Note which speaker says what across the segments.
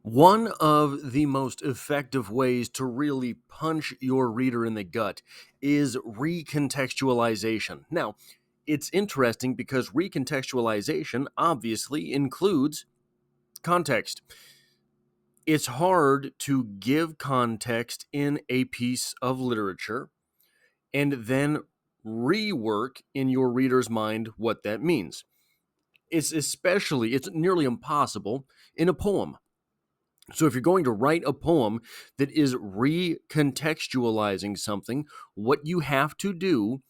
Speaker 1: One of the most effective ways to really punch your reader in the gut is recontextualization. Now, it's interesting because recontextualization obviously includes context. It's hard to give context in a piece of literature and then rework in your reader's mind what that means. It's nearly impossible in a poem. So if you're going to write a poem that is recontextualizing something, what you have to do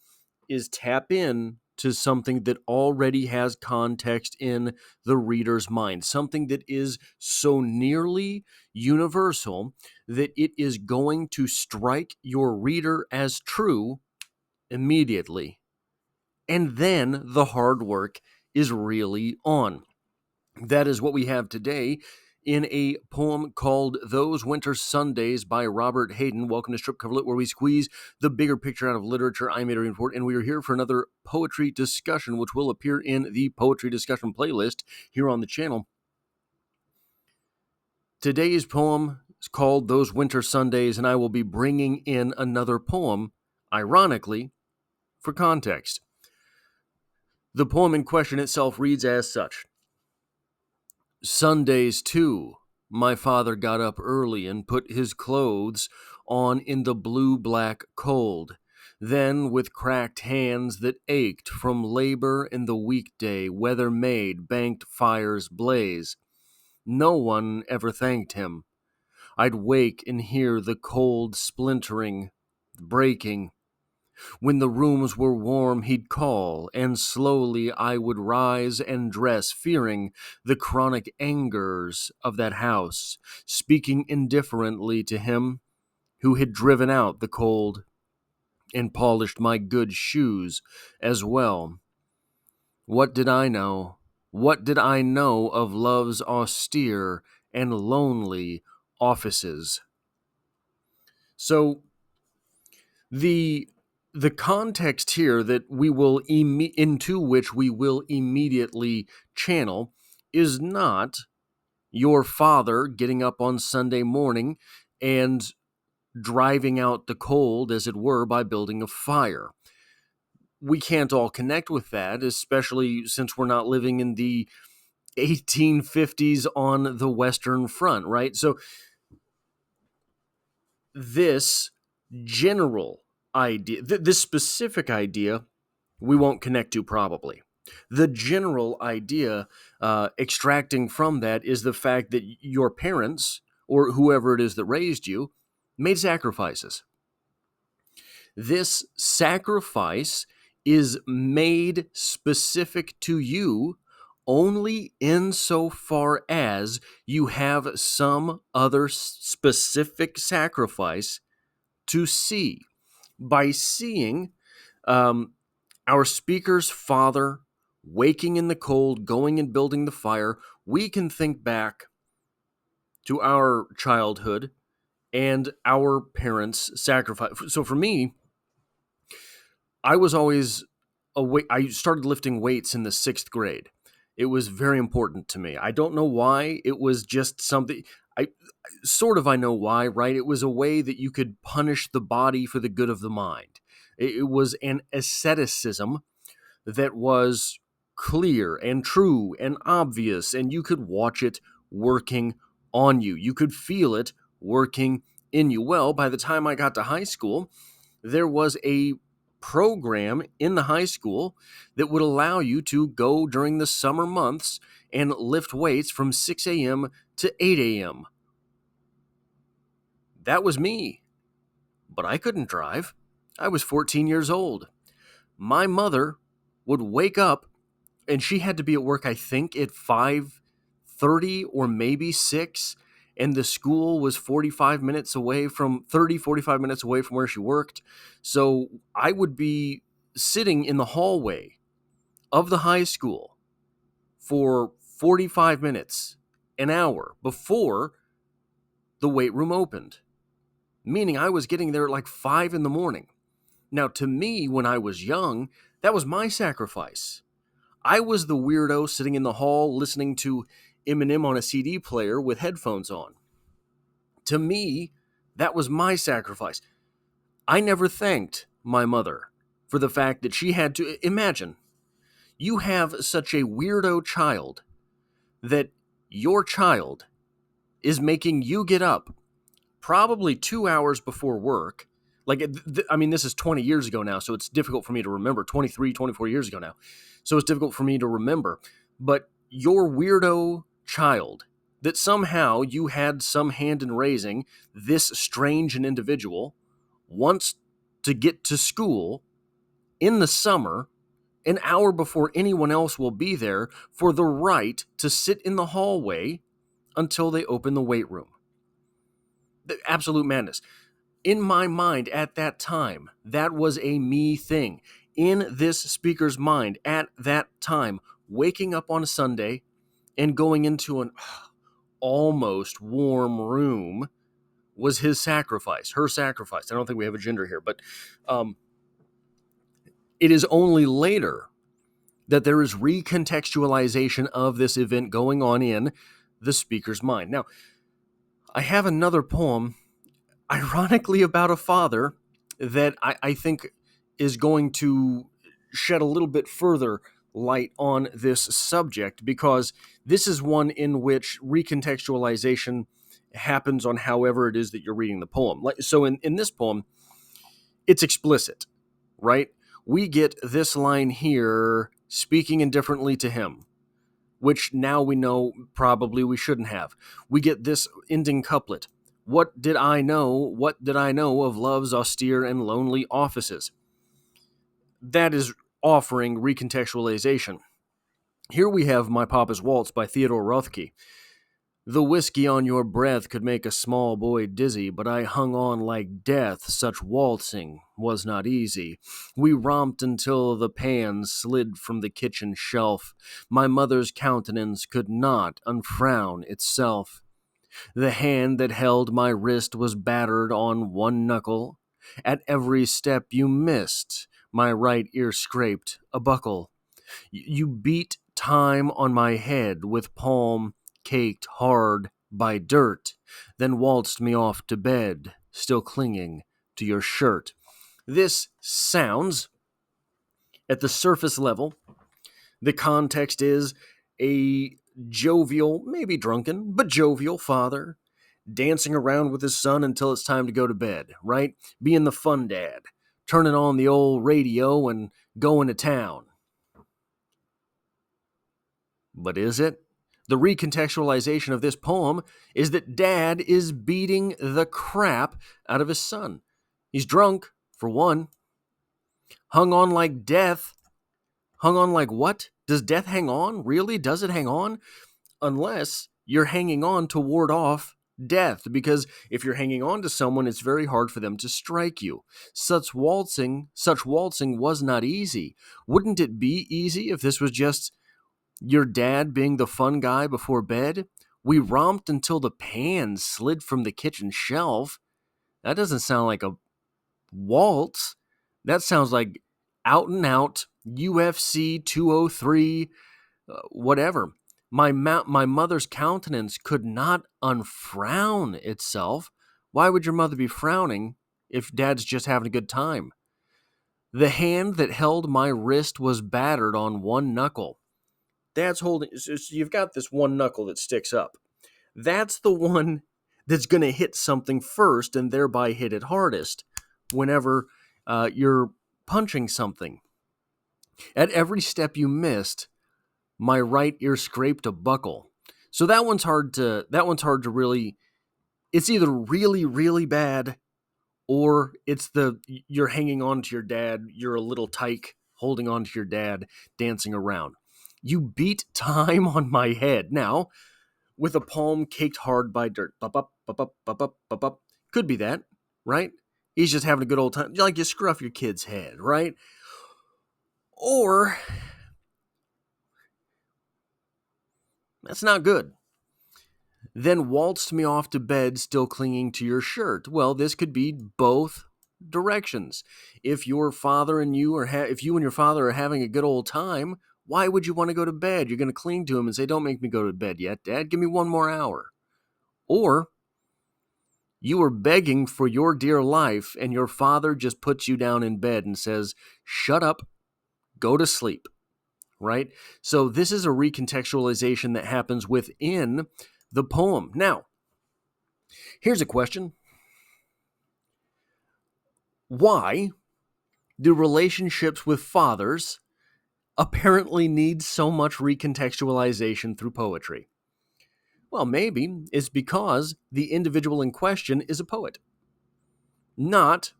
Speaker 1: is tap in to something that already has context in the reader's mind, something that is so nearly universal that it is going to strike your reader as true immediately. And then the hard work is really on. That is what we have today in a poem called Those Winter Sundays by Robert Hayden. Welcome to Strip Coverlet, where we squeeze the bigger picture out of literature. I'm Adrian Ford, and we are here for another poetry discussion, which will appear in the poetry discussion playlist here on the channel. Today's poem is called Those Winter Sundays, and I will be bringing in another poem, ironically, for context. The poem in question itself reads as such. Sundays, too, my father got up early and put his clothes on in the blue-black cold. Then, with cracked hands that ached from labor in the weekday, weather-made banked fires blaze. No one ever thanked him. I'd wake and hear the cold splintering, breaking. When the rooms were warm, he'd call, and slowly I would rise and dress, fearing the chronic angers of that house, speaking indifferently to him who had driven out the cold and polished my good shoes as well. What did I know? What did I know of love's austere and lonely offices? So, the the context here that we will into which we will immediately channel is not your father getting up on Sunday morning and driving out the cold, as it were, by building a fire. We can't all connect with that, especially since we're not living in the 1850s on the Western Front, right? So this general idea, this specific idea, we won't connect to probably. The general idea extracting from that is the fact that your parents, or whoever it is that raised you, made sacrifices. This sacrifice is made specific to you only insofar as you have some other specific sacrifice to see. By seeing our speaker's father waking in the cold, going and building the fire, we can think back to our childhood and our parents' sacrifice. So for me, I was always I started lifting weights in the 6th grade. It was very important to me. I don't know why. It was just something. I know why, right? It was a way that you could punish the body for the good of the mind. It was an asceticism that was clear and true and obvious, and you could watch it working on you. You could feel it working in you. Well, by the time I got to high school, there was a program in the high school that would allow you to go during the summer months and lift weights from 6 a.m. to 8 a.m. That was me, but I couldn't drive. I was 14 years old. My mother would wake up, and she had to be at work, I think, at 5:30 or maybe 6, and the school was 45 minutes away from where she worked. So I would be sitting in the hallway of the high school for 45 minutes, an hour before the weight room opened, meaning I was getting there at like 5 in the morning. Now, to me, when I was young, that was my sacrifice. I was the weirdo sitting in the hall listening to Eminem on a CD player with headphones on. To me, that was my sacrifice. I never thanked my mother for the fact that she had to imagine you have such a weirdo child that your child is making you get up probably 2 hours before work. Like, I mean, this is 20 years ago now, so it's difficult for me to remember. 23, 24 years ago now. So it's difficult for me to remember. But your weirdo child, that somehow you had some hand in raising this strange an individual, wants to get to school in the summer an hour before anyone else will be there for the right to sit in the hallway until they open the weight room. The absolute madness. In my mind at that time, that was a me thing. In this speaker's mind at that time, waking up on a Sunday and going into an almost warm room was his sacrifice, her sacrifice. I don't think we have a gender here, but it is only later that there is recontextualization of this event going on in the speaker's mind. Now, I have another poem, ironically about a father, that I think is going to shed a little bit further light on this subject, because this is one in which recontextualization happens on however it is that you're reading the poem. So in this poem, it's explicit, right? We get this line here, speaking indifferently to him, which now we know probably we shouldn't have. We get this ending couplet. What did I know of love's austere and lonely offices? That is offering recontextualization. Here we have My Papa's Waltz by Theodore Rothke. The whiskey on your breath could make a small boy dizzy, but I hung on like death, such waltzing was not easy. We romped until the pans slid from the kitchen shelf. My mother's countenance could not unfrown itself. The hand that held my wrist was battered on one knuckle. At every step you missed, my right ear scraped a buckle. You beat time on my head with palm caked hard by dirt, then waltzed me off to bed, still clinging to your shirt. This sounds, at the surface level, the context is a jovial, maybe drunken, but jovial father dancing around with his son until it's time to go to bed, right? Being the fun dad, turning on the old radio and going to town. But is it? The recontextualization of this poem is that dad is beating the crap out of his son. He's drunk, for one. Hung on like death. Hung on like what? Does death hang on? Really? Does it hang on? Unless you're hanging on to ward off death, because if you're hanging on to someone, it's very hard for them to strike you. Such waltzing was not easy. Wouldn't it be easy if this was just your dad being the fun guy before bed? We romped until the pans slid from the kitchen shelf. That doesn't sound like a waltz. That sounds like out and out UFC 203, whatever. My mother's countenance could not unfrown itself. Why would your mother be frowning if dad's just having a good time? The hand that held my wrist was battered on one knuckle. Dad's holding, so you've got this one knuckle that sticks up. That's the one that's going to hit something first and thereby hit it hardest whenever you're punching something. At every step you missed, my right ear scraped a buckle. So that one's hard to really, it's either really, really bad, or it's you're hanging on to your dad, you're a little tyke holding on to your dad, dancing around. You beat time on my head. Now, with a palm caked hard by dirt. Bup, up, bup, up, bup, up, bup, up. Could be that, right? He's just having a good old time. Like you scruff your kid's head, right? Or, that's not good. Then waltzed me off to bed, still clinging to your shirt. Well, this could be both directions. If your father and you if you and your father are having a good old time, Why would you want to go to bed? You're going to cling to him and say, don't make me go to bed yet, Dad. Give me one more hour. Or you are begging for your dear life, and your father just puts you down in bed and says, shut up, go to sleep, right? So this is a recontextualization that happens within the poem. Now, here's a question. Why do relationships with fathers apparently need so much recontextualization through poetry? Well, maybe it's because the individual in question is a poet. Not,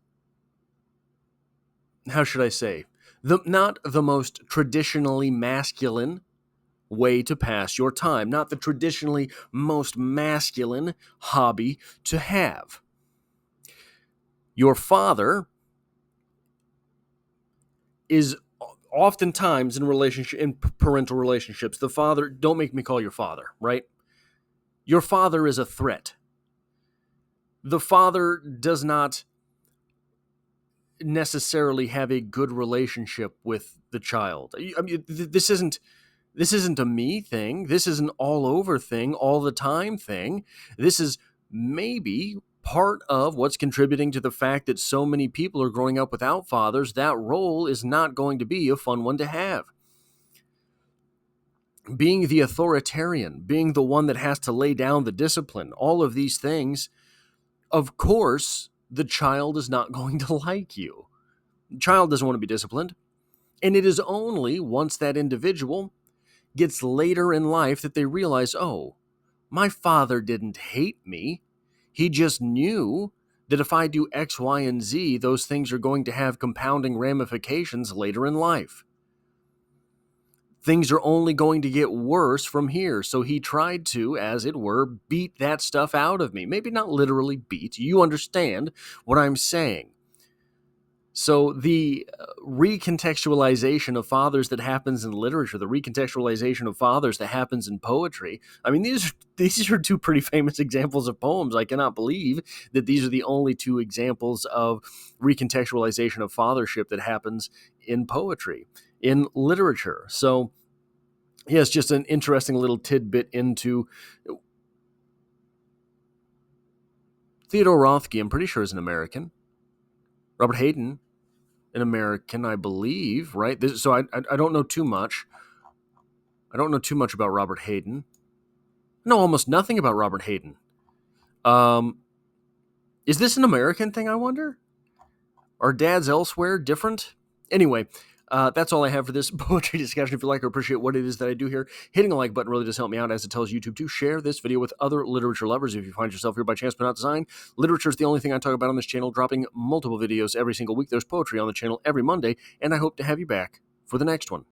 Speaker 1: how should I say, not the most traditionally masculine way to pass your time, not the traditionally most masculine hobby to have. Your father is oftentimes in parental relationships, the father, don't make me call your father, right? Your father is a threat. The father does not necessarily have a good relationship with the child. I mean, this isn't a me thing. This is an all over thing, all the time thing. This is maybe part of what's contributing to the fact that so many people are growing up without fathers. That role is not going to be a fun one to have. Being the authoritarian, being the one that has to lay down the discipline, all of these things, of course, the child is not going to like you. The child doesn't want to be disciplined. And it is only once that individual gets later in life that they realize, oh, my father didn't hate me. He just knew that if I do X, Y, and Z, those things are going to have compounding ramifications later in life. Things are only going to get worse from here. So he tried to, as it were, beat that stuff out of me. Maybe not literally beat. You understand what I'm saying. So the recontextualization of fathers that happens in literature, the recontextualization of fathers that happens in poetry, I mean, these are two pretty famous examples of poems. I cannot believe that these are the only two examples of recontextualization of fathership that happens in poetry, in literature. So, yeah, it's just an interesting little tidbit into Theodore Rothke. I'm pretty sure is an American. Robert Hayden, an American, I believe, right? So I don't know too much. I don't know too much about Robert Hayden. I know almost nothing about Robert Hayden. Is this an American thing, I wonder? Are dads elsewhere different? Anyway, that's all I have for this poetry discussion. If you like or appreciate what it is that I do here, hitting a like button really does help me out, as it tells YouTube to share this video with other literature lovers. If you find yourself here by chance but not design, literature is the only thing I talk about on this channel, dropping multiple videos every single week. There's poetry on the channel every Monday, and I hope to have you back for the next one.